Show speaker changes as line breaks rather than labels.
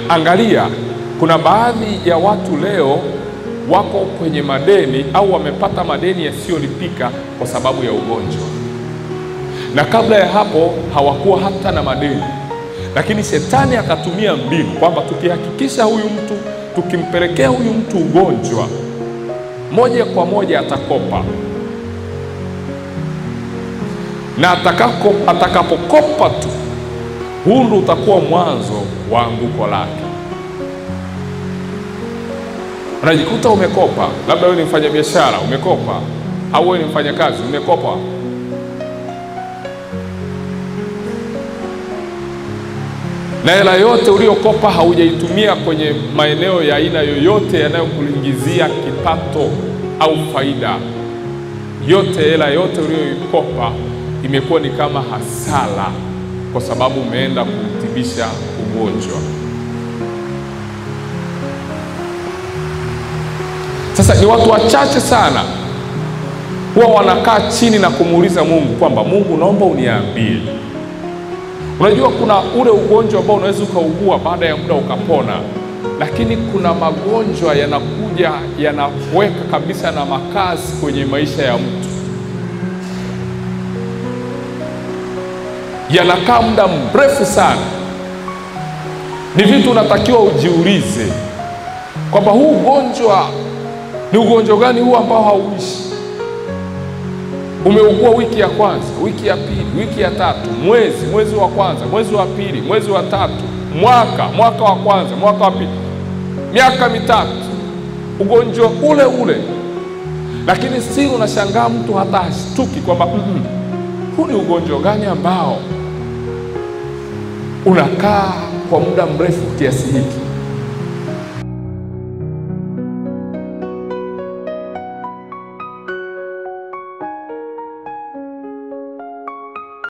Angalia, kuna baadhi ya watu leo wako kwenye madeni au wamepata madeni yasiyolipika kwa sababu ya ugonjwa, na kabla ya hapo hawakuwa hata na madeni, lakini shetani akatumia mbinu kwamba tukihakikisha huyu mtu, tukimpelekea huyu mtu ugonjwa, moja kwa moja atakopa, na atakapokopa tu, huu ndio utakuwa mwanzo wa anguko lake. Unajikuta umekopa, labda wewe ni mfanyabiashara umekopa, au wewe ni mfanyakazi umekopa, na hela yote uliyokopa haujaitumia kwenye maeneo ya aina yoyote yanayokuingizia kipato au faida. Yote, hela yote uliyokopa imekuwa ni kama hasara, kwa sababu umeenda kumtibisha ugonjwa. Sasa ni watu wachache sana huwa wanakaa chini na kumuuliza Mungu kwamba Mungu, naomba uniambie. Unajua kuna ule ugonjwa ambao unaweza ukaugua baada ya muda ukapona, lakini kuna magonjwa yanakuja yanaweka kabisa na makazi kwenye maisha ya mtu, yanakaa muda mrefu sana. Ni vitu unatakiwa ujiulize kwamba huu ugonjwa ni ugonjwa gani huu ambao hauishi? Umeugua wiki ya kwanza, wiki ya pili, wiki ya tatu, mwezi wa kwanza, mwezi wa pili, mwezi wa tatu, mwaka wa kwanza, mwaka wa pili, miaka mitatu, ugonjwa ule ule. Lakini si unashangaa mtu hata hashtuki kwamba huu ni ugonjwa gani ambao unakaa kwa muda mrefu kiasi hiki?